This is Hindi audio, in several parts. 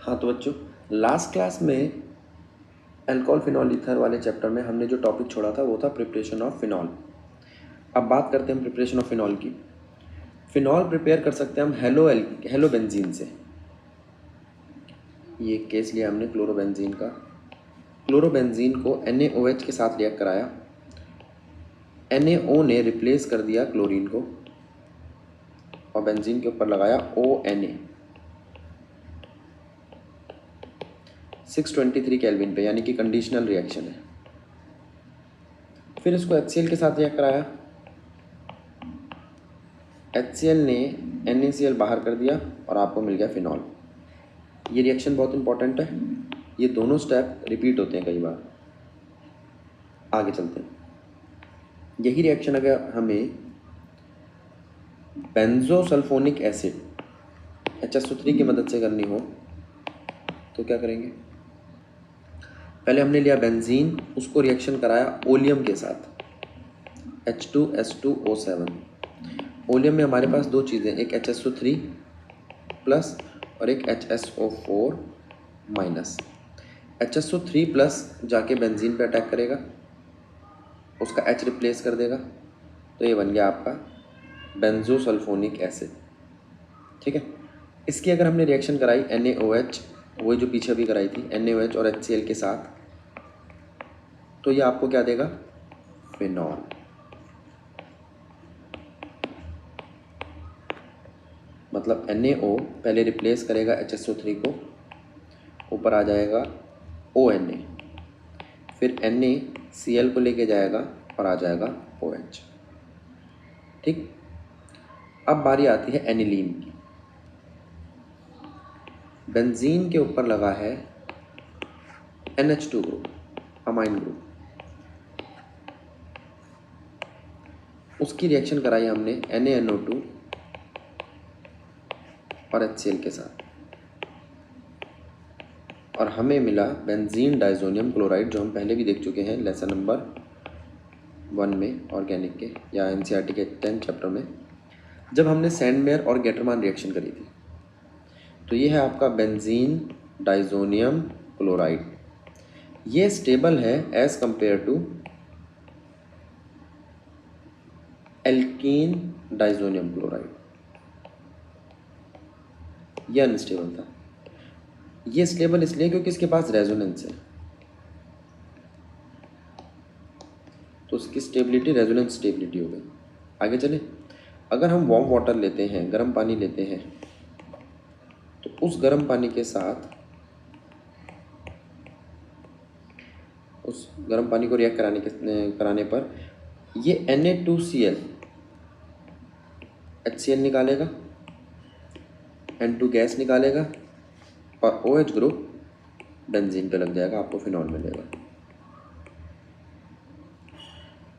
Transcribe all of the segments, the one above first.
हाँ तो बच्चों, लास्ट क्लास में अल्कोहल फिनॉल ईथर वाले चैप्टर में हमने जो टॉपिक छोड़ा था वो था प्रिपरेशन ऑफ फिनॉल। अब बात करते हैं प्रिपरेशन ऑफ फिनॉल की। फिनॉल प्रिपेयर कर सकते हैं हम हेलो बेंजीन से। ये केस लिया हमने क्लोरोबेंजीन का। क्लोरोबेंजीन को NaOH के साथ रिएक्ट कराया। NaO ने रिप्लेस कर दिया क्लोरीन को और बेंजीन के ऊपर लगाया ONa 623 केल्विन पे, यानी कि कंडीशनल रिएक्शन है। फिर इसको HCl के साथ रिएक्ट कराया। HCl ने NaCl बाहर कर दिया और आपको मिल गया फिनॉल। ये रिएक्शन बहुत इंपॉर्टेंट है, ये दोनों स्टेप रिपीट होते हैं कई बार। आगे चलते हैं। यही रिएक्शन अगर हमें बेंजोसल्फोनिक एसिड HSO3 की मदद से करनी हो तो क्या करेंगे? पहले हमने लिया बेंजीन, उसको रिएक्शन कराया ओलियम के साथ H2S2O7। ओलियम में हमारे पास दो चीज़ें, एक HSO3 प्लस और एक HSO4 माइनस। HSO3 प्लस जाके बेंजीन पे अटैक करेगा, उसका H रिप्लेस कर देगा, तो ये बन गया आपका बेंजोसल्फोनिक एसिड। ठीक है। इसकी अगर हमने रिएक्शन कराई NaOH, वही जो पीछे भी कराई थी, NaOH और HCl के साथ, तो ये आपको क्या देगा? फिनॉल। मतलब NaO पहले रिप्लेस करेगा HSO3 को, ऊपर आ जाएगा ONa, फिर NaCl को लेके जाएगा और आ जाएगा OH। ठीक। अब बारी आती है एनिलीन की। बेंजीन के ऊपर लगा है NH2 ग्रुप, अमाइन ग्रुप। उसकी रिएक्शन कराई हमने NaNO2 और HCl के साथ, और हमें मिला बेंजीन डाइजोनियम क्लोराइड, जो हम पहले भी देख चुके हैं लेसन नंबर 1 में ऑर्गेनिक के या NCERT के 10 चैप्टर में, जब हमने सैंडमेयर और गेटरमान रिएक्शन करी थी। तो ये है आपका बेंजीन डाइजोनियम क्लोराइड। ये स्टेबल है as compare to alkene diazonium chloride. यह अनस्टेबल था। ये स्टेबल इसलिए क्योंकि इसके पास रेजोनेंस है, तो उसकी स्टेबिलिटी रेजोनेंस स्टेबिलिटी हो गई। आगे चले। अगर हम वार्म वाटर लेते हैं, गर्म पानी लेते हैं, तो उस गर्म पानी के साथ उस गर्म पानी को रिएक्ट कराने पर ये Na2Cl HCl निकालेगा, N2 गैस निकालेगा और OH ग्रुप बेंजीन पे लग जाएगा, आपको फिनॉल मिलेगा।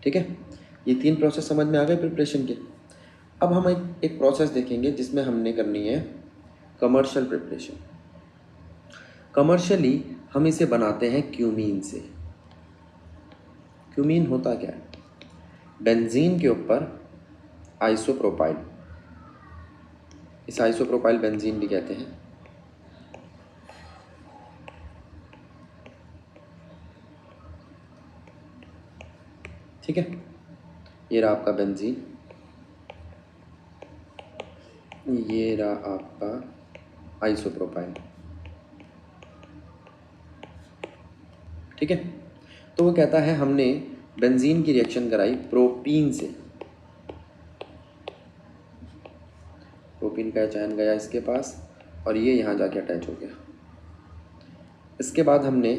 ठीक है। ये 3 प्रोसेस समझ में आ गए प्रिपरेशन के। अब हम एक प्रोसेस देखेंगे जिसमें हमने करनी है कमर्शियल प्रिपरेशन। कमर्शियली हम इसे बनाते हैं क्यूमीन से। क्यूमीन होता क्या है? बेंजीन के ऊपर आइसोप्रोपाइल, इस आइसोप्रोपाइल बेंजीन भी कहते हैं। ठीक है। ये रहा आपका बेंजीन, ये रहा आपका आइसोप्रोपाइल। ठीक है। तो वो कहता है हमने बेंजीन की रिएक्शन कराई प्रोपीन से, प्रोपीन का चयन गया इसके पास और ये यहाँ जाके अटैच हो गया। इसके बाद हमने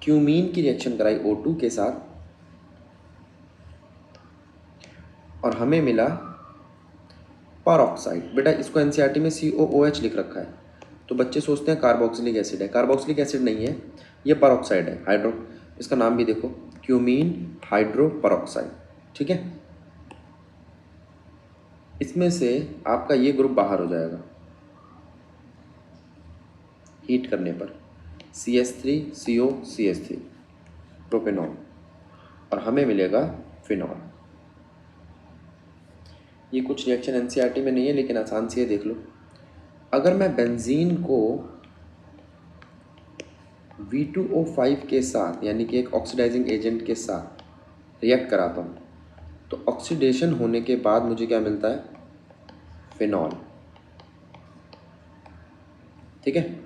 क्यूमीन की रिएक्शन कराई O2 के साथ और हमें मिला परऑक्साइड। बेटा इसको NCERT में COOH लिख रखा है, तो बच्चे सोचते हैं कार्बोक्सिलिक एसिड है। कार्बोक्सिलिक एसिड नहीं है, ये परऑक्साइड है, हाइड्रो। इसका नाम भी देखो, क्यूमीन हाइड्रो परऑक्साइड। ठीक है। इसमें से आपका ये ग्रुप बाहर हो जाएगा हीट करने पर, CH3COCH3 प्रोपेनॉल, और हमें मिलेगा फिनॉल। ये कुछ रिएक्शन NCERT में नहीं है, लेकिन आसान से ये देख लो। अगर मैं बेंजीन को V2O5 के साथ यानी कि एक ऑक्सीडाइजिंग एजेंट के साथ रिएक्ट कराता हूँ तो ऑक्सीडेशन होने के बाद मुझे क्या मिलता है, फिनॉल। ठीक है,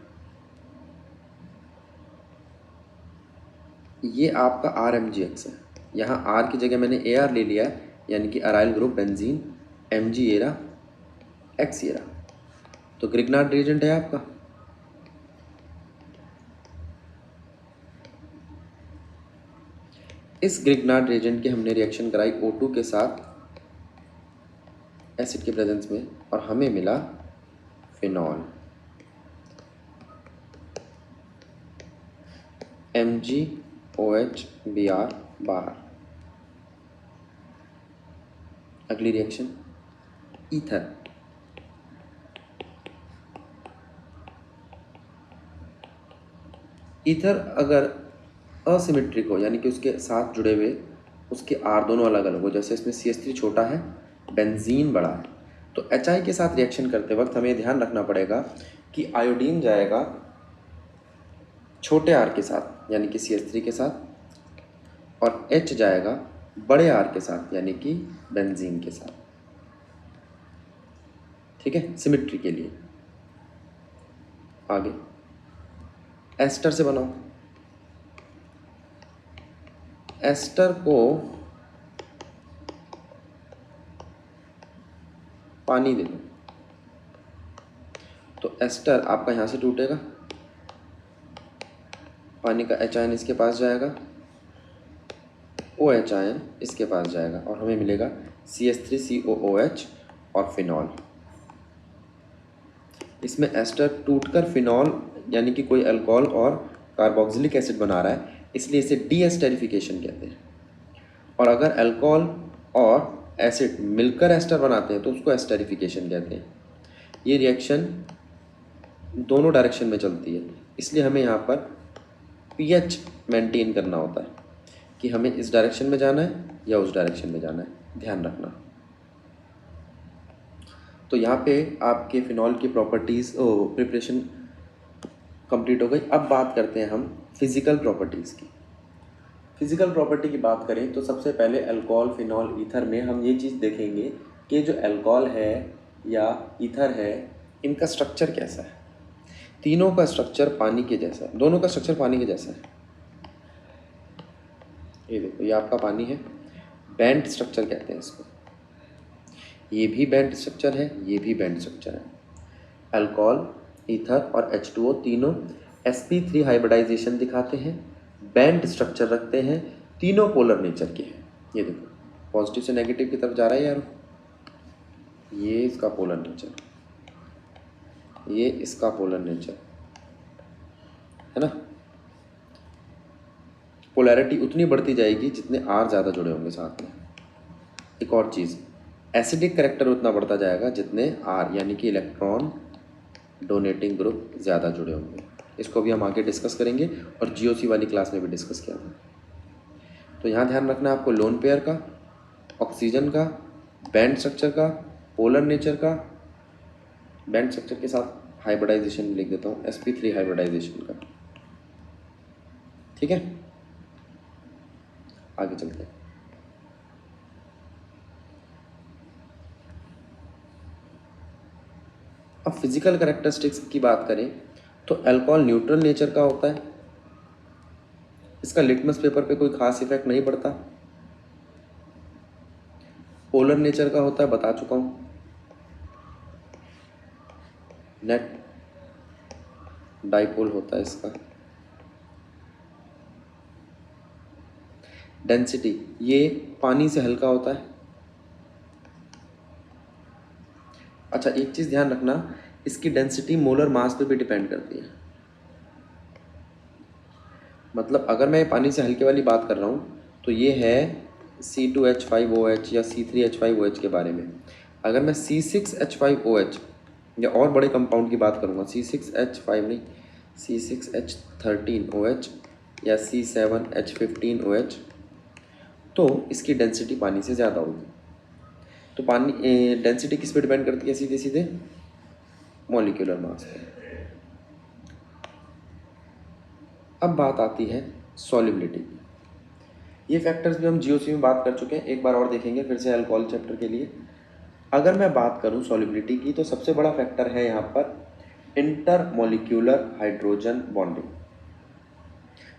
ये आपका RMgX है। यहाँ R की जगह मैंने AR ले लिया है यानी कि अराइल ग्रुप बेंजीन, Mg ये रहा, X ये रहा। तो ग्रिग्नार्ड रिएजेंट है आपका। इस ग्रिग्नार्ड रिएजेंट की हमने रिएक्शन कराई O2 के साथ एसिड के प्रेजेंस में और हमें मिला फिनॉल, MgOH Br। अगली रिएक्शन ईथर। ईथर अगर असिमेट्रिक हो यानी कि उसके साथ जुड़े हुए उसके आर दोनों अलग अलग हो, जैसे इसमें CH3 छोटा है, बेंजीन बड़ा है, तो HI के साथ रिएक्शन करते वक्त हमें ध्यान रखना पड़ेगा कि आयोडीन जाएगा छोटे आर के साथ यानी कि CH3 के साथ और H जाएगा बड़े आर के साथ यानी कि बेंजीन के साथ। ठीक है, सिमेट्री के लिए। आगे एस्टर से बनाओ। एस्टर को पानी दे दो तो एस्टर आपका यहाँ से टूटेगा, पानी का H आयन इसके पास जाएगा, OH आयन इसके पास जाएगा और हमें मिलेगा CH3COOH और फिनॉल। इसमें एस्टर टूटकर फिनॉल यानी कि कोई अल्कोहल और कार्बोक्सिलिक एसिड बना रहा है, इसलिए इसे डीएस्टरिफिकेशन कहते हैं। और अगर अल्कोहल और एसिड मिलकर एस्टर बनाते हैं तो उसको एस्टरिफिकेशन कहते हैं। ये रिएक्शन दोनों डायरेक्शन में चलती है, इसलिए हमें यहाँ पर pH मेंटेन करना होता है कि हमें इस डायरेक्शन में जाना है या उस डायरेक्शन में जाना है, ध्यान रखना। तो यहाँ पे आपके फिनॉल की प्रॉपर्टीज़ प्रिपरेशन कंप्लीट हो गई। अब बात करते हैं हम फिज़िकल प्रॉपर्टीज़ की। फिज़िकल प्रॉपर्टी की बात करें तो सबसे पहले अल्कोहल, फिनॉल, ईथर में हम ये चीज़ देखेंगे कि जो अल्कोहल है या ईथर है इनका स्ट्रक्चर कैसा है। तीनों का स्ट्रक्चर पानी के जैसा है, दोनों का स्ट्रक्चर पानी के जैसा है। ये देखो, ये आपका पानी है, बैंड स्ट्रक्चर कहते हैं इसको। ये भी बैंड स्ट्रक्चर है, ये भी बैंड स्ट्रक्चर है। अल्कोहल, ईथर और H2O तीनों sp3 हाइब्रिडाइजेशन दिखाते हैं, बैंड स्ट्रक्चर रखते हैं, तीनों पोलर नेचर के हैं। ये देखो, पॉजिटिव से नेगेटिव की तरफ जा रहा है यार, ये इसका पोलर नेचर, ये इसका पोलर नेचर है ना। पोलैरिटी उतनी बढ़ती जाएगी जितने R ज़्यादा जुड़े होंगे साथ में। एक और चीज़, एसिडिक करेक्टर उतना बढ़ता जाएगा जितने R यानी कि इलेक्ट्रॉन डोनेटिंग ग्रुप ज़्यादा जुड़े होंगे। इसको भी हम आगे डिस्कस करेंगे और GOC वाली क्लास में भी डिस्कस किया था। तो यहाँ ध्यान रखना है आपको लोन पेयर का, ऑक्सीजन का, बैंड स्ट्रक्चर का, पोलर नेचर का, बैंड स्ट्रक्चर के साथ हाइब्रिडाइजेशन लिख देता हूँ, sp3 हाइब्रिडाइजेशन का। ठीक है, आगे चलते हैं। अब फिजिकल कैरेक्टरिस्टिक्स की बात करें तो अल्कोहल न्यूट्रल नेचर का होता है, इसका लिटमस पेपर पे कोई खास इफेक्ट नहीं पड़ता। पोलर नेचर का होता है, बता चुका हूँ, नेट डाइपोल होता है इसका। डेंसिटी, ये पानी से हल्का होता है। अच्छा, एक चीज़ ध्यान रखना, इसकी डेंसिटी मोलर मास पे भी डिपेंड करती है। मतलब अगर मैं पानी से हल्के वाली बात कर रहा हूँ तो ये है C2H5OH या C3H5OH के बारे में। अगर मैं C6H5OH या और बड़े कंपाउंड की बात करूँगा, C6H5 नहीं, C6H13OH या C7H15OH, तो इसकी डेंसिटी पानी से ज़्यादा होगी। तो पानी डेंसिटी किस पे डिपेंड करती है, सीधे सीधे मॉलिक्यूलर मास पे। अब बात आती है सॉल्युबिलिटी की। ये फैक्टर्स भी हम जीओसी में बात कर चुके हैं, एक बार और देखेंगे फिर से अल्कोहल चैप्टर के लिए। अगर मैं बात करूं सॉल्युबिलिटी की तो सबसे बड़ा फैक्टर है यहाँ पर इंटरमोलिक्यूलर हाइड्रोजन बॉन्डिंग।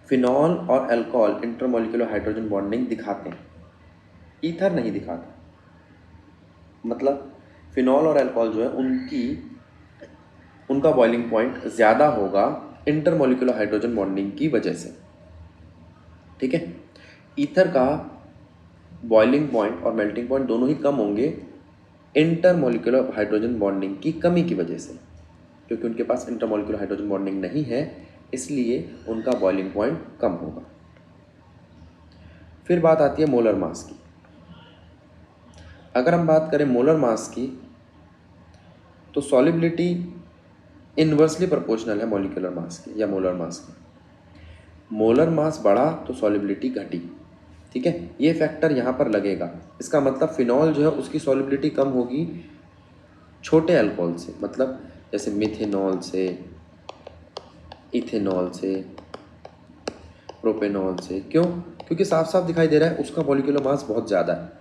फिनॉल और अल्कोहल इंटरमोलिक्यूलर हाइड्रोजन बॉन्डिंग दिखाते हैं, ईथर नहीं दिखाता। मतलब फिनॉल और अल्कोहल जो है उनका बॉइलिंग पॉइंट ज़्यादा होगा इंटरमोलिक्यूलर हाइड्रोजन बॉन्डिंग की वजह से। ठीक है, ईथर का बॉइलिंग पॉइंट और मेल्टिंग पॉइंट दोनों ही कम होंगे इंटरमोलिक्यूलर हाइड्रोजन बॉन्डिंग की कमी की वजह से, क्योंकि उनके पास इंटरमोलिक्यूलर हाइड्रोजन बॉन्डिंग नहीं है, इसलिए उनका बॉइलिंग पॉइंट कम होगा। फिर बात आती है मोलर मास की। अगर हम बात करें मोलर मास की तो सॉल्युबिलिटी इन्वर्सली प्रोपोर्शनल है मॉलिक्यूलर मास की या मोलर मास की। मोलर मास बढ़ा तो सॉल्युबिलिटी घटी। ठीक है, ये फैक्टर यहाँ पर लगेगा। इसका मतलब फिनॉल जो है उसकी सॉल्युबिलिटी कम होगी छोटे अल्कोहल से, मतलब जैसे मिथेनॉल से, इथेनॉल से, प्रोपेनॉल से। क्यों? क्योंकि साफ साफ दिखाई दे रहा है उसका मॉलिक्यूलर मास बहुत ज़्यादा है,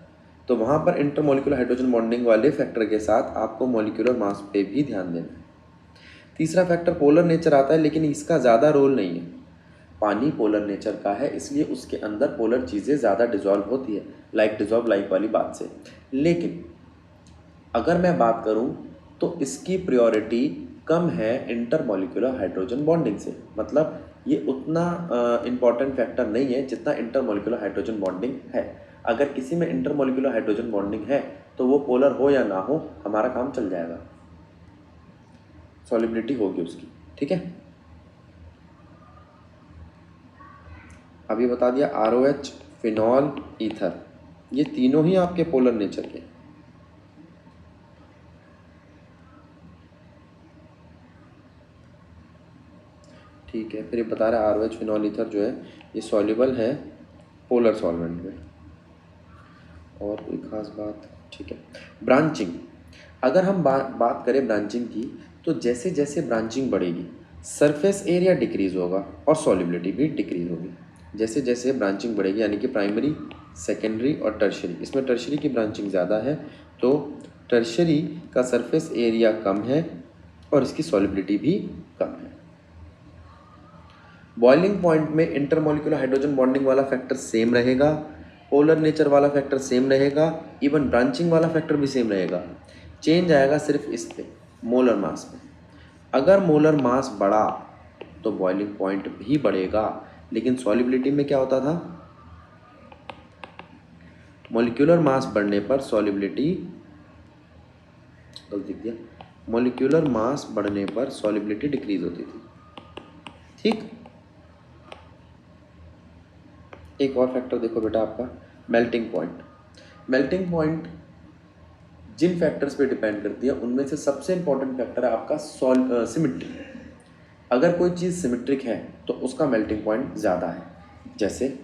तो वहाँ पर इंटरमोलिक्यूलर हाइड्रोजन बॉन्डिंग वाले फैक्टर के साथ आपको मॉलिक्यूलर मास पे भी ध्यान देना है। तीसरा फैक्टर पोलर नेचर आता है, लेकिन इसका ज़्यादा रोल नहीं है। पानी पोलर नेचर का है, इसलिए उसके अंदर पोलर चीज़ें ज़्यादा डिजॉल्व होती है, लाइक डिजॉल्व लाइक वाली बात से। लेकिन अगर मैं बात करूं तो इसकी प्रायोरिटी कम है इंटरमोलिक्यूलर हाइड्रोजन बॉन्डिंग से। मतलब ये उतना इम्पॉर्टेंट फैक्टर नहीं है जितना इंटरमोलिक्यूलर हाइड्रोजन बॉन्डिंग है। अगर किसी में इंटरमोलिक्यूलर हाइड्रोजन बॉन्डिंग है तो वो पोलर हो या ना हो, हमारा काम चल जाएगा, सॉल्युबिलिटी होगी उसकी। ठीक है, अभी बता दिया ROH, फिनॉल, ईथर, ये तीनों ही आपके पोलर नेचर के। ठीक है, फिर ये बता रहा है ROH, फिनॉल, ईथर जो है ये सॉल्युबल है पोलर सॉल्वेंट में। और कोई खास बात? ठीक है, ब्रांचिंग। अगर हम बात करें ब्रांचिंग की तो जैसे जैसे ब्रांचिंग बढ़ेगी सरफेस एरिया डिक्रीज होगा और सॉल्युबिलिटी भी डिक्रीज होगी। जैसे जैसे ब्रांचिंग बढ़ेगी, यानी कि प्राइमरी, सेकेंडरी और टर्शरी, इसमें टर्शरी की ब्रांचिंग ज़्यादा है तो टर्शरी का सरफेस एरिया कम है और इसकी सॉल्युबिलिटी भी कम है। बॉइलिंग पॉइंट में इंटरमोलिक्यूलर हाइड्रोजन बॉन्डिंग वाला फैक्टर सेम रहेगा, पोलर नेचर वाला फैक्टर सेम रहेगा, इवन ब्रांचिंग वाला फैक्टर भी सेम रहेगा। चेंज आएगा सिर्फ इस पे, मोलर मास में। अगर मोलर मास बढ़ा तो बॉइलिंग पॉइंट भी बढ़ेगा, लेकिन सॉल्युबिलिटी में क्या होता था? मॉलिक्यूलर मास बढ़ने पर सॉल्युबिलिटी, गलत लिख दिया, मॉलिक्यूलर मास बढ़ने पर सॉल्युबिलिटी डिक्रीज होती थी। ठीक, एक और फैक्टर देखो बेटा आपका मेल्टिंग पॉइंट। मेल्टिंग पॉइंट जिन फैक्टर्स पे डिपेंड करती है उनमें से सबसे इंपॉर्टेंट फैक्टर है आपका सिमिट्री। अगर कोई चीज़ सिमिट्रिक है तो उसका मेल्टिंग पॉइंट ज़्यादा है। जैसे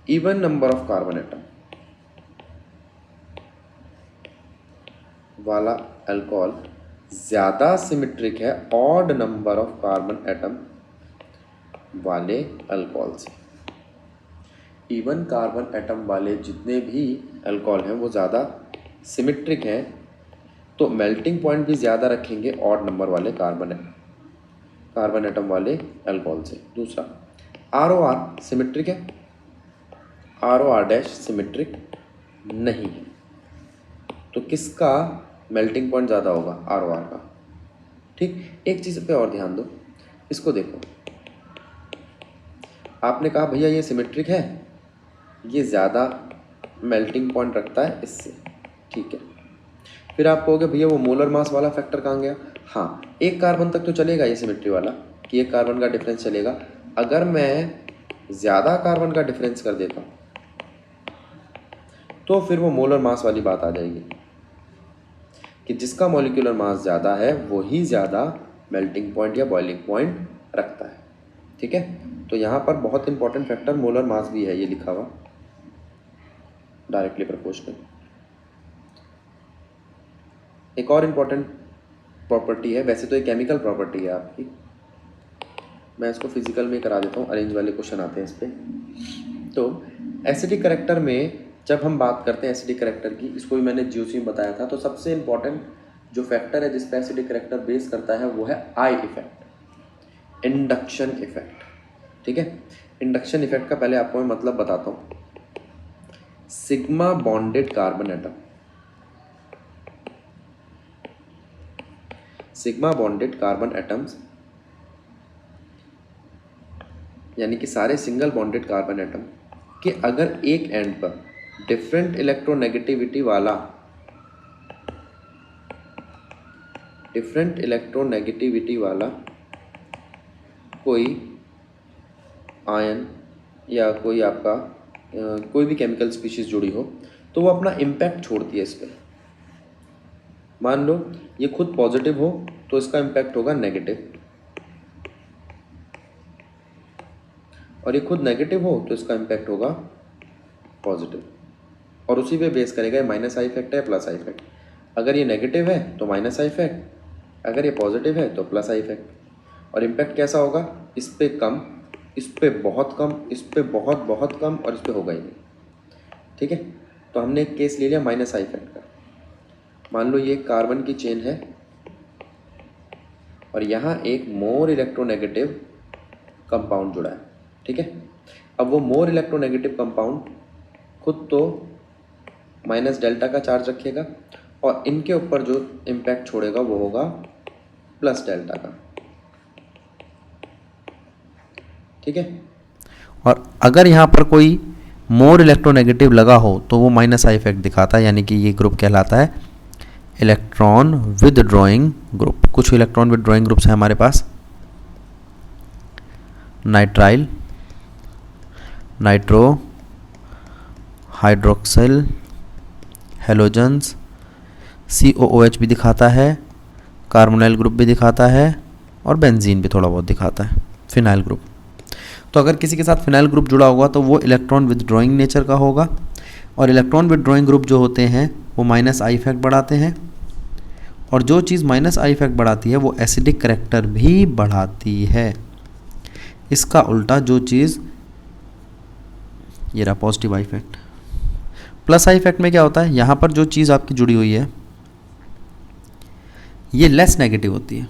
even number of carbon atom वाला अल्कोहल ज़्यादा सिमिट्रिक है odd number of carbon atom वाले अल्कोहल से। इवन कार्बन एटम वाले जितने भी अल्कोहल हैं वो ज़्यादा सिमिट्रिक हैं, तो मेल्टिंग पॉइंट भी ज़्यादा रखेंगे ऑड नंबर वाले कार्बन एटम वाले अल्कोहल से। दूसरा, ROR सिमिट्रिक है, ROR' सिमिट्रिक नहीं है, तो किसका मेल्टिंग पॉइंट ज़्यादा होगा? ROR का। ठीक, एक चीज़ पे और ध्यान दो, इसको देखो, आपने कहा भैया ये सिमिट्रिक है, ये ज़्यादा मेल्टिंग पॉइंट रखता है इससे। ठीक है, फिर आप कहोगे भैया वो मोलर मास वाला फैक्टर कहाँ गया? हाँ, एक कार्बन तक तो चलेगा ये सिमिट्री वाला कि एक कार्बन का डिफरेंस चलेगा। अगर मैं ज़्यादा कार्बन का डिफरेंस कर देता हूँ तो फिर वो मोलर मास वाली बात आ जाएगी कि जिसका मॉलिक्यूलर मास ज़्यादा है वही ज़्यादा मेल्टिंग पॉइंट या बॉइलिंग पॉइंट रखता है। ठीक है, तो यहाँ पर बहुत इंपॉर्टेंट फैक्टर मोलर मास भी है, ये लिखा हुआ डायरेक्टली प्रोपोर्शनल। एक और इम्पॉर्टेंट प्रॉपर्टी है, वैसे तो ये केमिकल प्रॉपर्टी है आपकी, मैं इसको फिजिकल में करा देता हूँ, अरेंज वाले क्वेश्चन आते हैं इस पर। तो एसिडिक करेक्टर में जब हम बात करते हैं एसिडिक करेक्टर की, इसको भी मैंने जीओसी में बताया था, तो सबसे इम्पॉर्टेंट जो फैक्टर है जिस पर एसिडिक करेक्टर बेस करता है वो है आई इफेक्ट, इंडक्शन इफेक्ट। ठीक है, इंडक्शन इफेक्ट का पहले आपको मैं मतलब बताता हूँ। Sigma bonded carbon atom, sigma bonded carbon atoms यानी कि सारे सिंगल बॉन्डेड कार्बन एटम के अगर एक एंड पर डिफरेंट इलेक्ट्रोनेगेटिविटी वाला कोई आयन या कोई आपका कोई भी केमिकल स्पीशीज जुड़ी हो तो वो अपना इम्पैक्ट छोड़ती है इस पर। मान लो ये खुद पॉजिटिव हो तो इसका इम्पैक्ट होगा नेगेटिव, और ये खुद नेगेटिव हो तो इसका इम्पैक्ट होगा पॉजिटिव, और उसी पे बेस करेगा माइनस आई इफेक्ट है प्लस आई इफेक्ट। अगर ये नेगेटिव है तो माइनस आई इफेक्ट, अगर ये पॉजिटिव है तो प्लस आई इफेक्ट। और इम्पैक्ट कैसा होगा, इस पे कम, इस पे बहुत कम, इस पे बहुत बहुत कम, और इस पे होगा ही नहीं। ठीक है, तो हमने एक केस ले लिया माइनस आई इफेक्ट का। मान लो ये कार्बन की चेन है और यहाँ एक मोर इलेक्ट्रोनेगेटिव कंपाउंड जुड़ा है। ठीक है, अब वो मोर इलेक्ट्रोनेगेटिव कंपाउंड खुद तो माइनस डेल्टा का चार्ज रखेगा और इनके ऊपर जो इम्पैक्ट छोड़ेगा वो होगा प्लस डेल्टा का। ठीक है, और अगर यहाँ पर कोई मोर इलेक्ट्रोनेगेटिव लगा हो तो वो माइनस आई इफेक्ट दिखाता है, यानी कि ये ग्रुप कहलाता है इलेक्ट्रॉन विदड्रॉइंग ग्रुप। कुछ इलेक्ट्रॉन विदड्रॉइंग ग्रुप्स हैं हमारे पास, nitrile, nitro, hydroxyl, halogens, COOH भी दिखाता है, कार्बोनाइल ग्रुप भी दिखाता है, और बेंजीन भी थोड़ा बहुत दिखाता है, फिनाइल ग्रुप। तो अगर किसी के साथ फिनाइल ग्रुप जुड़ा होगा तो वो इलेक्ट्रॉन विदड्रॉइंग नेचर का होगा, और इलेक्ट्रॉन विदड्रॉइंग ग्रुप जो होते हैं वो माइनस आई इफेक्ट बढ़ाते हैं, और जो चीज़ माइनस आई इफेक्ट बढ़ाती है वो एसिडिक करैक्टर भी बढ़ाती है। इसका उल्टा जो चीज़, ये रहा positive I effect. Plus I effect में क्या होता है, यहाँ पर जो चीज़ आपकी जुड़ी हुई है ये लेस नेगेटिव होती है,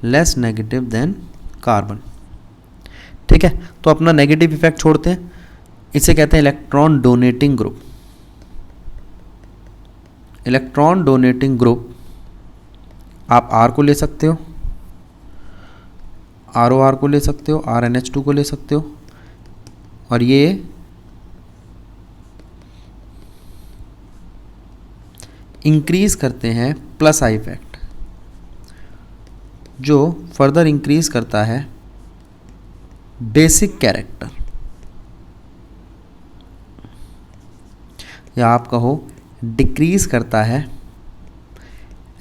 लेस नेगेटिव देन कार्बन। ठीक है, तो अपना नेगेटिव इफेक्ट छोड़ते हैं, इसे कहते हैं electron donating group. Electron donating group आप R को ले सकते हो, ROR को ले सकते हो, RNH2 को ले सकते हो, और ये इंक्रीज करते हैं प्लस आई इफेक्ट, जो फर्दर इंक्रीज करता है बेसिक कैरेक्टर, या आप कहो डिक्रीज करता है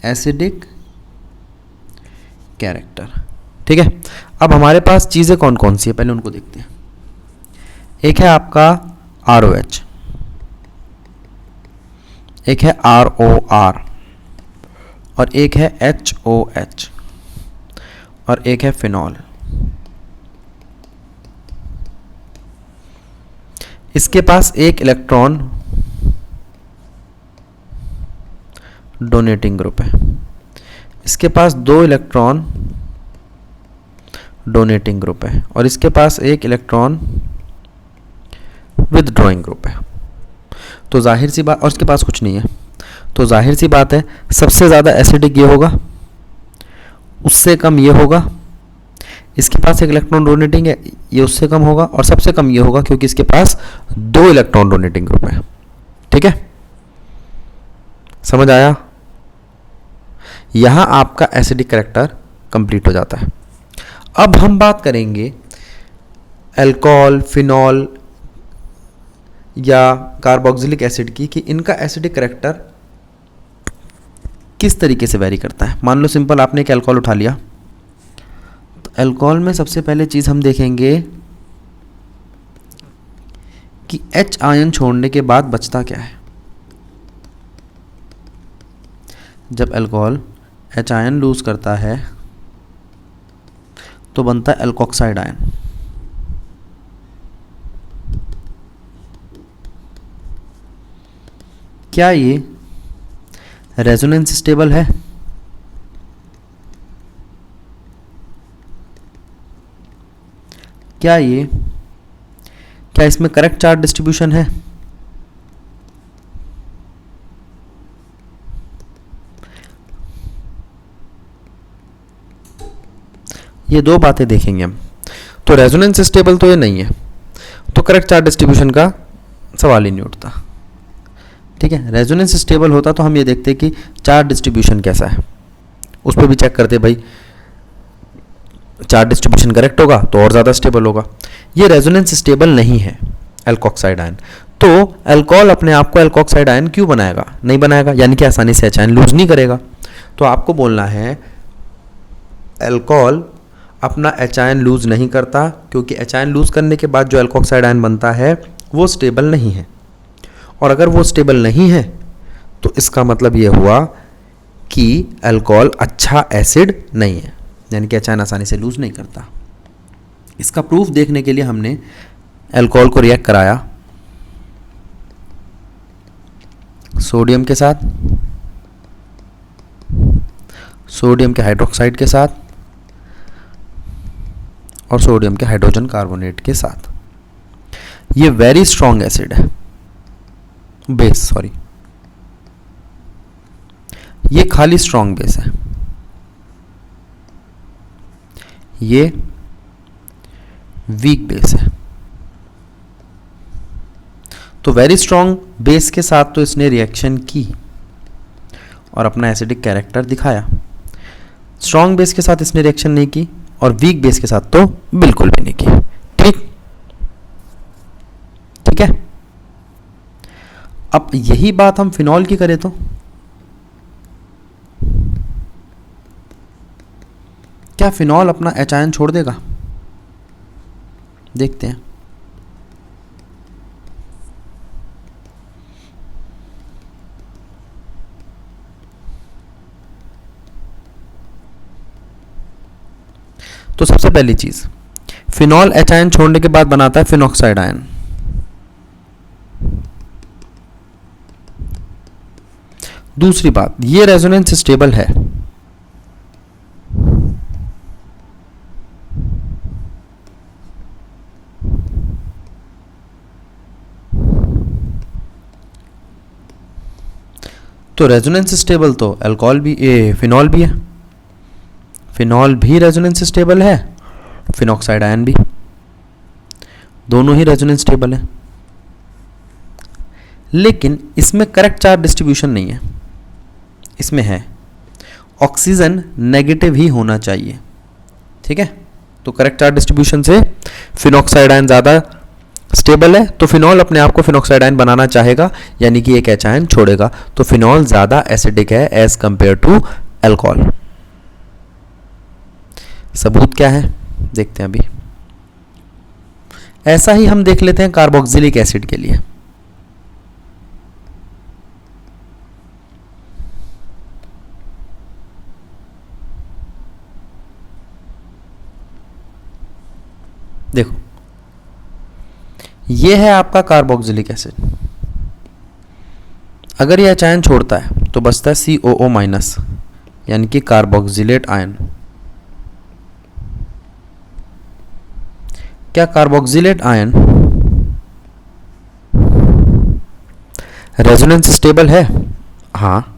एसिडिक कैरेक्टर। ठीक है, अब हमारे पास चीज़ें कौन कौन सी है पहले उनको देखते हैं। एक है आपका ROH, एक है ROR, और एक है HOH, और एक है फिनॉल। इसके पास एक इलेक्ट्रॉन डोनेटिंग ग्रुप है, इसके पास दो इलेक्ट्रॉन डोनेटिंग ग्रुप है, और इसके पास एक इलेक्ट्रॉन विदड्रॉइंग ग्रुप है। तो जाहिर सी बात, और इसके पास कुछ नहीं है, तो जाहिर सी बात है सबसे ज़्यादा एसिडिक ये होगा, उससे कम ये होगा, इसके पास एक इलेक्ट्रॉन डोनेटिंग है, ये उससे कम होगा, और सबसे कम ये होगा क्योंकि इसके पास दो इलेक्ट्रॉन डोनेटिंग ग्रुप है। ठीक है, समझ आया? यहाँ आपका एसिडिक कैरेक्टर कंप्लीट हो जाता है। अब हम बात करेंगे अल्कोहल, फिनॉल या कार्बोक्सिलिक एसिड की, कि इनका एसिडिक कैरेक्टर किस तरीके से वेरी करता है। मान लो सिंपल आपने एक अल्कोहल उठा लिया, तो अल्कोहल में सबसे पहले चीज़ हम देखेंगे कि H आयन छोड़ने के बाद बचता क्या है। जब अल्कोहल H आयन लूज करता है तो बनता है एल्कोक्साइड आयन। क्या ये रेजोनेंस स्टेबल है? क्या इसमें करेक्ट चार्ज डिस्ट्रीब्यूशन है? ये दो बातें देखेंगे हम। तो रेजोनेंस स्टेबल तो ये नहीं है, तो करेक्ट चार्ज डिस्ट्रीब्यूशन का सवाल ही नहीं उठता। ठीक है, रेजोनेंस स्टेबल होता तो हम ये देखते कि चार्ज डिस्ट्रीब्यूशन कैसा है, उस पर भी चेक करते भाई चार्ज डिस्ट्रीब्यूशन करेक्ट होगा तो और ज़्यादा स्टेबल होगा। ये रेजोनेंस स्टेबल नहीं है एल्कोक्साइड आयन, तो अल्कोहल अपने आप को एल्कोक्साइड आयन क्यों बनाएगा? नहीं बनाएगा, यानी कि आसानी से H आयन लूज नहीं करेगा। तो आपको बोलना है अल्कोहल अपना H आयन लूज नहीं करता, क्योंकि H आयन लूज करने के बाद जो एल्कोक्साइड आयन बनता है वो स्टेबल नहीं है। और अगर वो स्टेबल नहीं है तो इसका मतलब ये हुआ कि अल्कोहल अच्छा एसिड नहीं है, यानी कि H आयन आसानी से लूज नहीं करता। इसका प्रूफ देखने के लिए हमने अल्कोहल को रिएक्ट कराया सोडियम के साथ, सोडियम के हाइड्रोक्साइड के साथ और सोडियम के हाइड्रोजन कार्बोनेट के साथ। ये वेरी स्ट्रॉन्ग एसिड है, बेस सॉरी, ये खाली स्ट्रॉन्ग बेस है, ये वीक बेस है। तो वेरी स्ट्रॉन्ग बेस के साथ तो इसने रिएक्शन की और अपना एसिडिक कैरेक्टर दिखाया। स्ट्रॉन्ग बेस के साथ इसने रिएक्शन नहीं की और वीक बेस के साथ तो बिल्कुल भी नहीं की। ठीक है। अब यही बात हम फिनॉल की करें तो क्या फिनॉल अपना H आयन छोड़ देगा? देखते हैं। तो सबसे पहली चीज, फिनॉल H आयन छोड़ने के बाद बनाता है फिनॉक्साइड आयन। दूसरी बात, ये रेजोनेंस स्टेबल है। तो रेजोनेंस स्टेबल तो अल्कोहल भी, फिनॉल भी है, फिनॉल भी रेजोनेंस स्टेबल है, फिनॉक्साइड आयन भी, दोनों ही रेजोनेंस स्टेबल है। लेकिन इसमें करेक्ट चार्ज डिस्ट्रीब्यूशन नहीं है। इसमें है ऑक्सीजन नेगेटिव ही होना चाहिए। ठीक है, तो करेक्ट चार्ज डिस्ट्रीब्यूशन से फिनॉक्साइड आयन ज़्यादा स्टेबल है, तो फिनॉल अपने आप को फिनॉक्साइड आयन बनाना चाहेगा, यानी कि एक H आयन छोड़ेगा। तो फिनॉल ज़्यादा एसिडिक है एज कंपेयर टू अल्कोहल। सबूत क्या है देखते हैं अभी। ऐसा ही हम देख लेते हैं कार्बोक्सिलिक एसिड के लिए। देखो, ये है आपका कार्बोक्सिलिक एसिड। अगर यह H आयन छोड़ता है तो बचता है COO माइनस, यानी कि कार्बोक्सिलेट आयन। क्या कार्बोक्सिलेट आयन रेजोनेंस स्टेबल है? हाँ।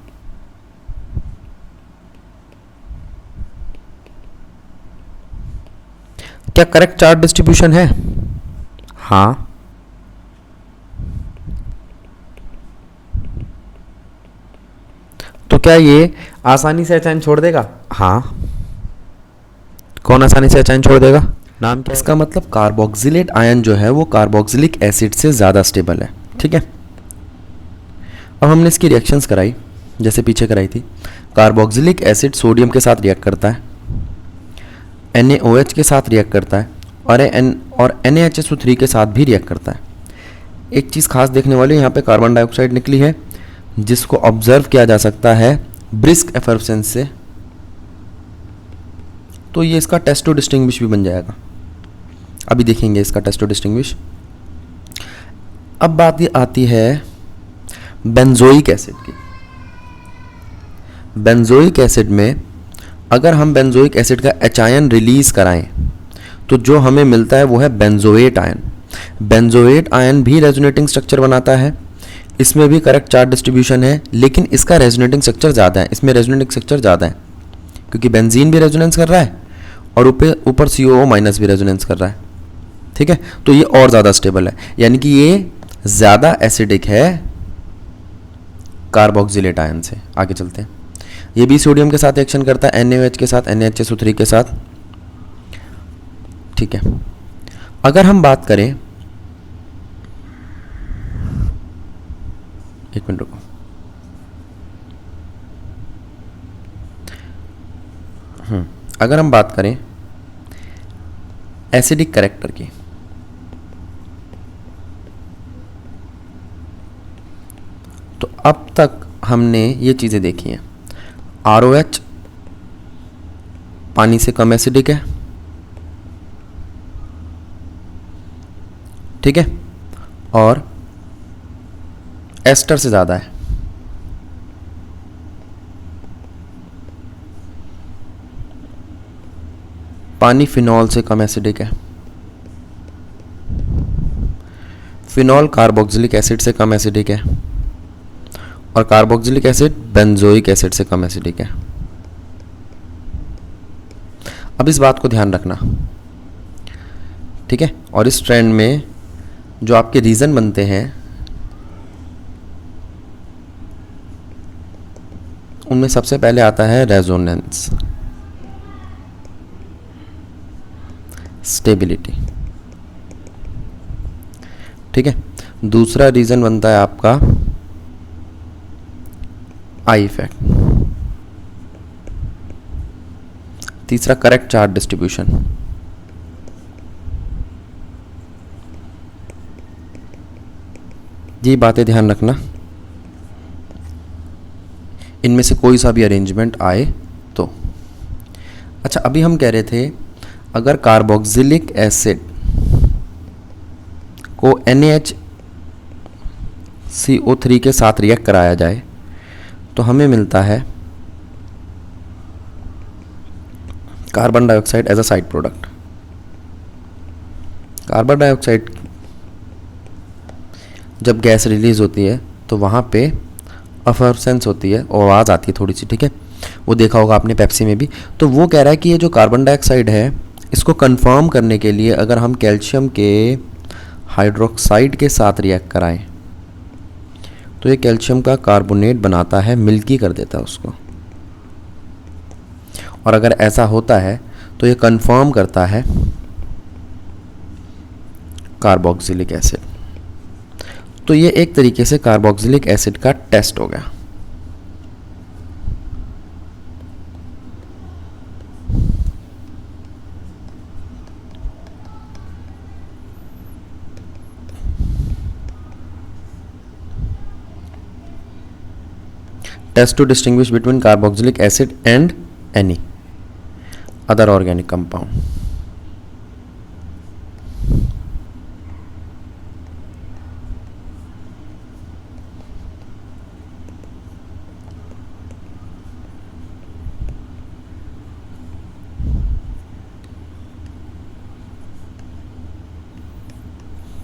क्या करेक्ट चार्ज डिस्ट्रीब्यूशन है? हाँ। तो क्या ये आसानी से H आयन छोड़ देगा? हाँ। कौन आसानी से H आयन छोड़ देगा? नाम क्या? इसका मतलब कार्बोक्सिलेट आयन जो है वो कार्बोक्सिलिक एसिड से ज़्यादा स्टेबल है। ठीक है, अब हमने इसकी रिएक्शंस कराई जैसे पीछे कराई थी। कार्बोक्सिलिक एसिड सोडियम के साथ रिएक्ट करता है, NaOH के साथ रिएक्ट करता है और NaHSO3 के साथ भी रिएक्ट करता है। एक चीज़ खास देखने वाली, यहाँ पे कार्बन डाइऑक्साइड निकली है जिसको ऑब्जर्व किया जा सकता है ब्रिस्क एफर्सेंस से, तो ये इसका टेस्ट टू डिस्टिंग्विश भी बन जाएगा। अभी देखेंगे इसका टेस्ट टू डिस्टिंग्विश। अब बात ये आती है बेंजोइक एसिड की। बेंजोइक एसिड में अगर हम बेंजोइक एसिड का एच आयन रिलीज कराएं तो जो हमें मिलता है वो है बेंजोएट आयन। बेंजोएट आयन भी रेजोनेटिंग स्ट्रक्चर बनाता है, इसमें भी करेक्ट चार्ज डिस्ट्रीब्यूशन है, लेकिन इसका रेजोनेटिंग स्ट्रक्चर ज़्यादा है, इसमें रेजोनेटिंग स्ट्रक्चर ज़्यादा है क्योंकि बेंजीन भी रेजोनेंस कर रहा है और ऊपर COO माइनस भी रेजोनेंस कर रहा है। ठीक है, तो ये और ज़्यादा स्टेबल है, यानी कि ये ज़्यादा एसिडिक है कार्बोक्सिलेट आयन से। आगे चलते हैं। ये भी सोडियम के साथ एक्शन करता है, NaOH के साथ, NaHSO3 के साथ। ठीक है, अगर हम बात करें, एक मिनट रुको, अगर हम बात करें एसिडिक कैरेक्टर की, तो अब तक हमने ये चीज़ें देखी हैं। ROH पानी से कम एसिडिक है, ठीक है, और एस्टर से ज़्यादा है। पानी फिनॉल से कम एसिडिक है, फिनॉल कार्बोक्सिलिक एसिड से कम एसिडिक है, और कार्बोक्सिलिक एसिड बेंजोइक एसिड से कम एसिडिक है। अब इस बात को ध्यान रखना, ठीक है। और इस ट्रेंड में जो आपके रीज़न बनते हैं उनमें सबसे पहले आता है रेजोनेंस, स्टेबिलिटी, ठीक है। दूसरा रीज़न बनता है आपका आई इफेक्ट, तीसरा करेक्ट चार्ज डिस्ट्रीब्यूशन, ये बातें ध्यान रखना, इनमें से कोई सा भी अरेंजमेंट आए तो। अच्छा, अभी हम कह रहे थे अगर कार्बोक्सिलिक एसिड को NaHCO3 के साथ रिएक्ट कराया जाए तो हमें मिलता है carbon dioxide as a side product. Carbon dioxide जब गैस रिलीज होती है तो वहाँ पे अफर्सेंस होती है और आवाज़ आती है थोड़ी सी, ठीक है, वो देखा होगा आपने पेप्सी में भी। तो वो कह रहा है कि ये जो कार्बन डाइऑक्साइड है इसको कंफर्म करने के लिए अगर हम कैल्शियम के हाइड्रोक्साइड के साथ रिएक्ट कराएं तो ये कैल्शियम का कार्बोनेट बनाता है, मिल्की कर देता है उसको, और अगर ऐसा होता है तो ये कंफर्म करता है कार्बोक्सिलिक एसिड। तो ये एक तरीके से कार्बोक्सिलिक एसिड का टेस्ट हो गया। Test to distinguish between carboxylic acid and any other organic compound.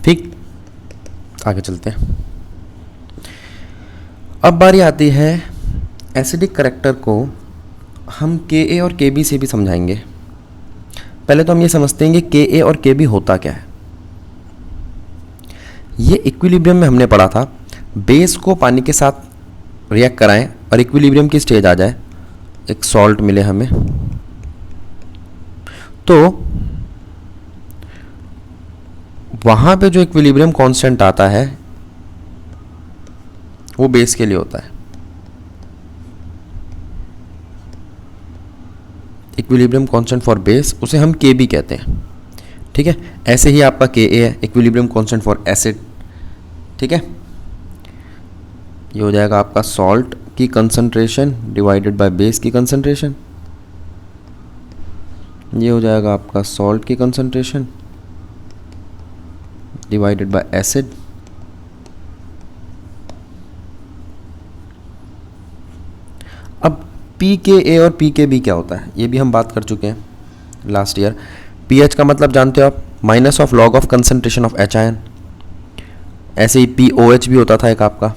ठीक, आगे चलते हैं। अब बारी आती है एसिडिक करैक्टर को हम Ka और Kb से भी समझाएंगे। पहले तो हम ये समझते हैं कि Ka और Kb होता क्या है। ये इक्विलिब्रियम में हमने पढ़ा था, बेस को पानी के साथ रिएक्ट कराएं और इक्विलिब्रियम की स्टेज आ जाए, एक सॉल्ट मिले हमें, तो वहाँ पे जो इक्विलिब्रियम कांस्टेंट आता है वो बेस के लिए होता है। इक्विलिब्रियम कांस्टेंट फॉर बेस, उसे हम Kb कहते हैं, ठीक है। ऐसे ही आपका Ka है, इक्विलिब्रियम कांस्टेंट फॉर एसिड, ठीक है। ये हो जाएगा आपका सॉल्ट की कंसंट्रेशन डिवाइडेड बाय बेस की कंसंट्रेशन, ये हो जाएगा आपका सॉल्ट की कंसंट्रेशन डिवाइडेड बाय एसिड। अब pKa और pKb क्या होता है ये भी हम बात कर चुके हैं लास्ट ईयर। pH का मतलब जानते हो आप, minus of log of concentration of H ion. ऐसे ही POH भी होता था एक आपका,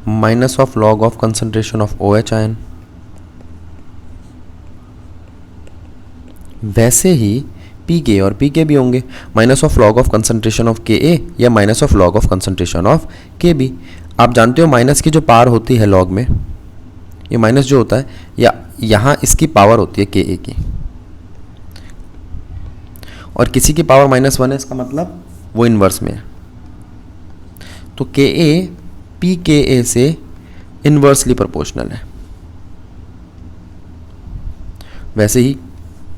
minus of log of concentration of OH ion. वैसे ही pK और pKb होंगे, minus of log of concentration of Ka या minus of log of concentration of Kb। आप जानते हो माइनस की जो पावर होती है लॉग में, ये माइनस जो होता है या यहाँ इसकी पावर होती है Ka की, और किसी की पावर -1 है, इसका मतलब वो इन्वर्स में है। तो Ka pKa से इन्वर्सली प्रोपोर्शनल है। वैसे ही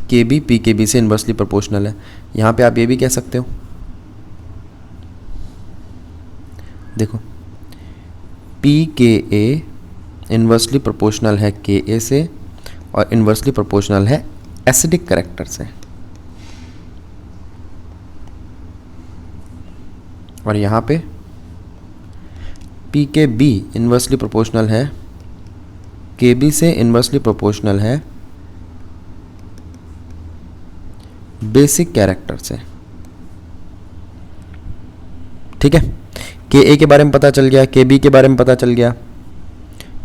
Kb pKb से इन्वर्सली प्रोपोर्शनल है। यहाँ पे आप ये भी कह सकते हो, देखो pKa इन्वर्सली प्रोपोर्शनल है Ka से और इन्वर्सली प्रोपोर्शनल है एसिडिक कैरेक्टर से, और यहाँ पे pKb इन्वर्सली प्रोपोर्शनल है Kb से इन्वर्सली प्रोपोर्शनल है बेसिक कैरेक्टर से। ठीक है, Ka के बारे में पता चल गया, Kb के बारे में पता चल गया,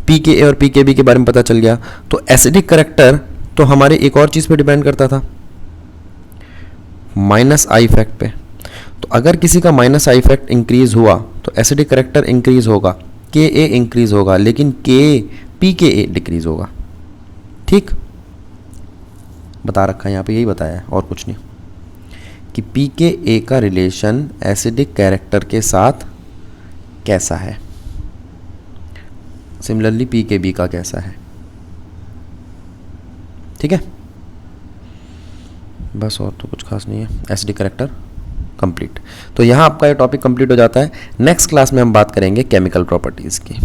pKa और pKb के बारे में पता चल गया। तो एसिडिक कैरेक्टर तो हमारे एक और चीज़ पे डिपेंड करता था, माइनस आई इफेक्ट पे। तो अगर किसी का माइनस आई इफेक्ट इंक्रीज हुआ तो एसिडिक कैरेक्टर इंक्रीज होगा, Ka इंक्रीज होगा, लेकिन pKa डिक्रीज होगा। ठीक, बता रखा है यहाँ पे, यही बताया है और कुछ नहीं, कि pKa का रिलेशन एसिडिक कैरेक्टर के साथ कैसा है, सिमिलरली pKb का कैसा है। ठीक है, बस और तो कुछ खास नहीं है। Acidic character complete. तो यहाँ आपका ये टॉपिक कंप्लीट हो जाता है। नेक्स्ट क्लास में हम बात करेंगे केमिकल प्रॉपर्टीज़ की।